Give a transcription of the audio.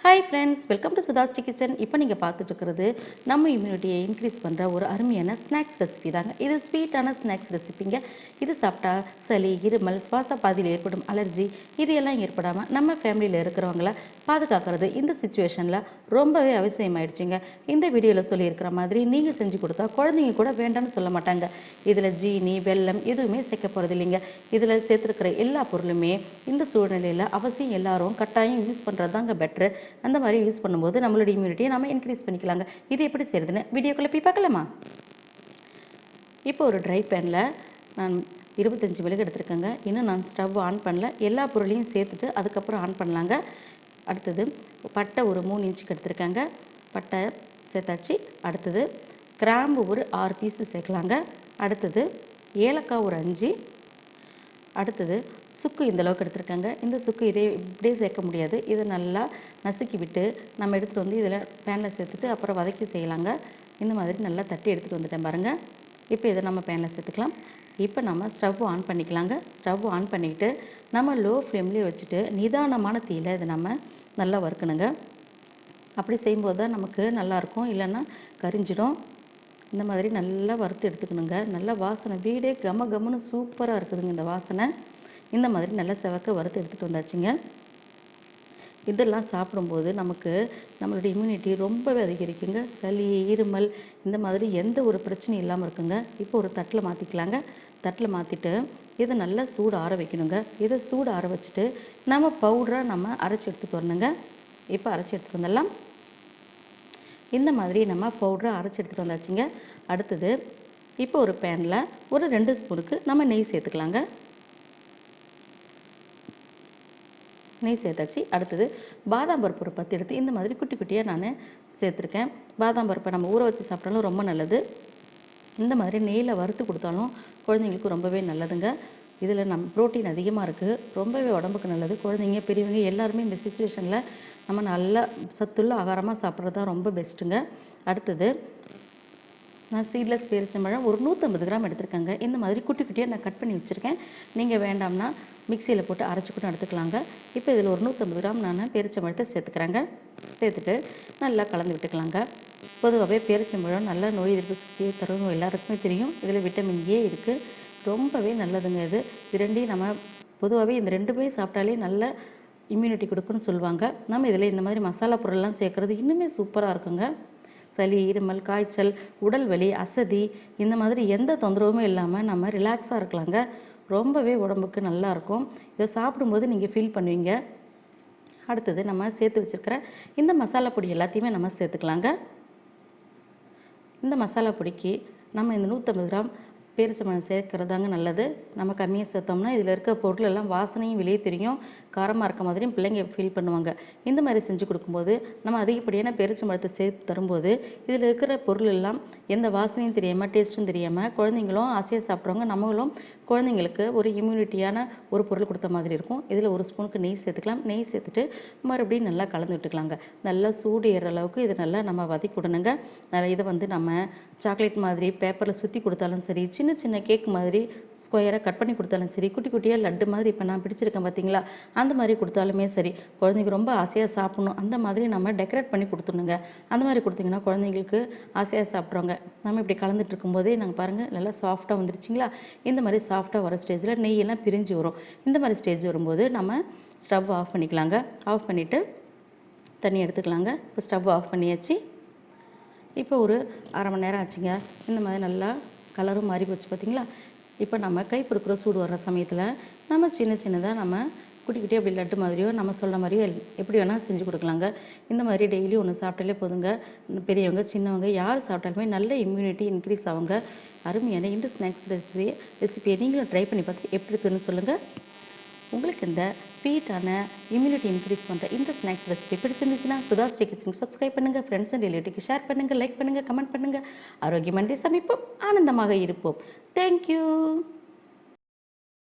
Hi friends, welcome to SudhaSri kitchen. இப்போ நீங்கள் பார்த்துட்டு இருக்கிறது நம்ம இம்யூனிட்டியை இன்க்ரீஸ் பண்ணுற ஒரு அருமையான ஸ்நாக்ஸ் ரெசிபி தாங்க. இது ஸ்வீட்டான ஸ்நாக்ஸ் ரெசிபிங்க. இது சாப்பிட்டா சளி, இருமல், சுவாச பாதையில் ஏற்படும் அலர்ஜி இது எல்லாம் ஏற்படாமல் நம்ம ஃபேமிலியில் இருக்கிறவங்கள பாதுகாக்கிறது இந்த சுச்சுவேஷனில் ரொம்பவே அவசியமாயிடுச்சுங்க. இந்த வீடியோவில் சொல்லியிருக்கிற மாதிரி நீங்கள் செஞ்சு கொடுத்தா குழந்தைங்க கூட வேண்டாம்னு சொல்ல மாட்டாங்க. இதில் ஜீனி, வெல்லம் எதுவுமே சேர்க்க போகிறது இல்லைங்க. இதில் சேர்த்துருக்கிற எல்லா பொருளுமே இந்த சூழ்நிலையில் அவசியம் எல்லாரும் கட்டாயம் யூஸ் பண்ணுறது தாங்க பெட்ரு. அந்த மாதிரி யூஸ் பண்ணும்போது நம்மளோட இம்யூனிட்டியை நம்ம இன்க்ரீஸ் பண்ணிக்கலாங்க. இது எப்படி செய்கிறதுன்னு வீடியோக்குள்ளே போய் பார்க்கலாமா? இப்போ ஒரு ட்ரை பேனில் நான் 25 மிளகு எடுத்துருக்கேங்க. இன்னும் நான் ஸ்டவ் ஆன் பண்ணல. எல்லா பொருளையும் சேர்த்துட்டு அதுக்கப்புறம் ஆன் பண்ணலாங்க. அடுத்தது பட்டை ஒரு 3 இன்ச்சுக்கு எடுத்துருக்கேங்க. பட்டை சேர்த்தாச்சு. அடுத்தது கிராம்பு ஒரு 6 பீஸு சேர்க்கலாங்க. அடுத்தது ஏலக்காய் ஒரு 5. அடுத்தது சுக்கு இந்த அளவுக்கு எடுத்துருக்காங்க. இந்த சுக்கு இப்படியே சேர்க்க முடியாது. இதை நல்லா நசுக்கி விட்டு நம்ம எடுத்துகிட்டு வந்து இதில் பேனில் சேர்த்துட்டு அப்புறம் வதக்கி செய்யலாங்க. இந்த மாதிரி நல்லா தட்டி எடுத்துகிட்டு வந்துட்டேன் பாருங்கள். இப்போ இதை நம்ம பேனில் சேர்த்துக்கலாம். இப்போ நம்ம ஸ்டவ் ஆன் பண்ணிக்கலாங்க. ஸ்டவ் ஆன் பண்ணிக்கிட்டு நம்ம லோ ஃப்ளேம்லேயே வச்சுட்டு நிதானமான தீயில் இதை நம்ம நல்லா வறுக்கணுங்க. அப்படி செய்யும்போது தான் நமக்கு நல்லாயிருக்கும், இல்லைன்னா கரிஞ்சிடும். இந்த மாதிரி நல்லா வறுத்து எடுத்துக்கணுங்க. நல்லா வாசனை, வீடே கம கமன்னு சூப்பராக இருக்குதுங்க இந்த வாசனை. இந்த மாதிரி நல்லா செவக்க வறுத்து எடுத்துகிட்டு வந்தாச்சுங்க. இதெல்லாம் சாப்பிடும்போது நமக்கு நம்மளுடைய இம்யூனிட்டி ரொம்பவே அதிகரிக்குங்க. சளி, இருமல் இந்த மாதிரி எந்த ஒரு பிரச்சனையும் இல்லாமல் இருக்குங்க. இப்போ ஒரு தட்டில் மாற்றிக்கலாங்க. தட்டில் மாற்றிட்டு இதை நல்லா சூடு ஆற வைக்கணுங்க. இதை சூடு ஆற வச்சுட்டு நம்ம பவுடராக நம்ம அரைச்சி எடுத்துகிட்டு வரணுங்க. இப்போ அரைச்சி எடுத்துகிட்டு வந்துடலாம். இந்த மாதிரி நம்ம பவுடரை அரைச்சி எடுத்துகிட்டு வந்தாச்சுங்க. அடுத்தது இப்போ ஒரு பேனில் ஒரு 2 ஸ்பூனுக்கு நம்ம நெய் சேர்த்துக்கலாங்க. நெய் சேர்த்தாச்சு. அடுத்தது பாதாம் பருப்பு ஒரு 10 எடுத்து இந்த மாதிரி குட்டி குட்டியாக நான் சேர்த்துருக்கேன். பாதாம் பருப்பை நம்ம ஊற வச்சு சாப்பிட்டாலும் ரொம்ப நல்லது. இந்த மாதிரி நெய்யில் வறுத்து கொடுத்தாலும் குழந்தைங்களுக்கு ரொம்பவே நல்லதுங்க. இதில் நம்ம புரோட்டீன் அதிகமாக இருக்குது. ரொம்பவே உடம்புக்கு நல்லது. குழந்தைங்க, பெரியவங்க எல்லாருமே இந்த சுச்சுவேஷனில் நம்ம நல்லா சத்துள்ள ஆகாரமாக சாப்பிட்றது தான் ரொம்ப பெஸ்ட்டுங்க. அடுத்தது நான் சீட்லெஸ் பேரிச்சம்பழம் ஒரு 150 கிராம் எடுத்துருக்கேங்க. இந்த மாதிரி குட்டி குட்டியாக நான் கட் பண்ணி வச்சுருக்கேன். நீங்கள் வேண்டாம்னா மிக்சியில் போட்டு அரைச்சி கூட எடுத்துக்கலாங்க. இப்போ இதில் ஒரு 150 கிராம் நான் பேரிச்சம்பழத்தை சேர்த்துக்கிறேங்க. சேர்த்துட்டு நல்லா கலந்து விட்டுக்கலாங்க. பொதுவாகவே பேரிச்சம்பழம் நல்லா நோய் எதிர்ப்பு சக்தியை தரும், எல்லாருக்குமே தெரியும். இதில் விட்டமின் ஏ இருக்குது. ரொம்பவே நல்லதுங்க. இது ரெண்டையும் நம்ம பொதுவாகவே இந்த 2மே சாப்பிட்டாலே நல்ல இம்யூனிட்டி கொடுக்குன்னு சொல்லுவாங்க. நம்ம இதில் இந்த மாதிரி மசாலா பொருள்லாம் சேர்க்குறது இன்னுமே சூப்பராக இருக்குங்க. சளி, இருமல், காய்ச்சல், உடல் வலி, அசதி இந்த மாதிரி எந்த தொந்தரவுமே இல்லாமல் நம்ம ரிலாக்ஸாக இருக்கலாங்க. ரொம்பவே உடம்புக்கு நல்லாயிருக்கும். இதை சாப்பிடும்போது நீங்கள் ஃபீல் பண்ணுவீங்க. அடுத்தது நம்ம சேர்த்து வச்சுருக்கிற இந்த மசாலா பொடி எல்லாத்தையுமே நம்ம சேர்த்துக்கலாங்க. இந்த மசாலா பொடிக்கு நம்ம இந்த 150 கிராம் பேரிச்சம்பழம் சேர்க்கறதாங்க நல்லது. நம்ம கம்மியாக சேர்த்தோம்னா இதில் இருக்க பொருள் எல்லாம் வாசனையும் வெளியே தெரியும், காரமாக இருக்க மாதிரியும் பிள்ளைங்க ஃபீல் பண்ணுவாங்க. இந்த மாதிரி செஞ்சு கொடுக்கும்போது நம்ம அதிகப்படியான பேரிச்சம்பழத்தை சேர்த்து தரும்போது இதில் இருக்கிற பொருள் எல்லாம் எந்த வாசனையும் தெரியாமல், டேஸ்ட்டும் தெரியாமல் குழந்தைங்களும் ஆசையாக சாப்பிட்றவங்க, நம்மளும் குழந்தைங்களுக்கு ஒரு இம்யூனிட்டியான ஒரு பொருள் கொடுத்த மாதிரி இருக்கும். இதில் 1 ஸ்பூனுக்கு நெய் சேர்த்துக்கலாம். நெய் சேர்த்துட்டு மறுபடியும் நல்லா கலந்து விட்டுக்கலாங்க. நல்லா சூடு ஏற அளவுக்கு இதை நல்லா நம்ம வதக்கி விடணுங்க. இதை வந்து நம்ம சாக்லேட் மாதிரி பேப்பரில் சுற்றி கொடுத்தாலும் சரி, சின்ன சின்ன கேக் மாதிரி ஸ்கொயராக கட் பண்ணி கொடுத்தாலும் சரி, குட்டி குட்டியாக லட்டு மாதிரி இப்போ நான் பிடிச்சிருக்கேன் பார்த்தீங்களா, அந்த மாதிரி கொடுத்தாலுமே சரி, குழந்தைங்க ரொம்ப ஆசையாக சாப்பிடணும் அந்த மாதிரி நம்ம டெக்கரேட் பண்ணி கொடுத்துணுங்க. அந்த மாதிரி கொடுத்திங்கன்னா குழந்தைங்களுக்கு ஆசையாக சாப்பிட்றவங்க. நம்ம இப்படி கலந்துட்டு இருக்கும்போதே நாங்கள் பாருங்கள் நல்லா சாஃப்டாக வந்துருச்சிங்களா. இந்த மாதிரி சாஃப்டாக வர ஸ்டேஜில் நெய்யெல்லாம் பிரிஞ்சு வரும். இந்த மாதிரி ஸ்டேஜ் வரும்போது நம்ம ஸ்டவ் ஆஃப் பண்ணிக்கலாங்க. ஆஃப் பண்ணிவிட்டு தண்ணி எடுத்துக்கலாங்க. இப்போ ஸ்டவ் ஆஃப் பண்ணியாச்சு. இப்போ ஒரு அரை மணி நேரம் ஆச்சுங்க. இந்த மாதிரி நல்லா கலரும் மாறி போச்சு பார்த்தீங்களா. இப்போ நம்ம கை பொறுக்கிற சூடு வர்ற சமயத்தில் நம்ம சின்ன சின்னதாக நம்ம குட்டி குட்டி அப்படி லட்டு மாதிரியோ நம்ம சொல்கிற மாதிரியோ எப்படி வேணால் செஞ்சு கொடுக்கலாங்க. இந்த மாதிரி டெய்லி ஒன்று சாப்பிட்டாலே போதுங்க. பெரியவங்க, சின்னவங்க யார் சாப்பிட்டாலுமே நல்ல இம்யூனிட்டி இன்க்ரீஸ் ஆகுங்க. அருமையான இந்த ஸ்நாக்ஸ் ரெசிபியை நீங்களும் ட்ரை பண்ணி பார்த்துட்டு எப்படி இருக்குதுன்னு சொல்லுங்கள். உங்களுக்கு இந்த ஸ்வீட்டான இம்யூனிட்டி இன்க்ரீஸ் பண்ணுற இந்த ஸ்நாக்ஸ் ரெசிபி பிடிச்சிருந்துச்சுன்னா SudhaSri கிச்சனுக்கு சப்ஸ்கிரைப் பண்ணுங்கள். ஃப்ரெண்ட்ஸ் அண்ட் ரிலேட்டிவ்க்கு ஷேர் பண்ணுங்கள், லைக் பண்ணுங்கள், கமெண்ட் பண்ணுங்கள். ஆரோக்கியமான சமைப்போம், ஆனந்தமாக இருப்போம். தேங்க்யூ.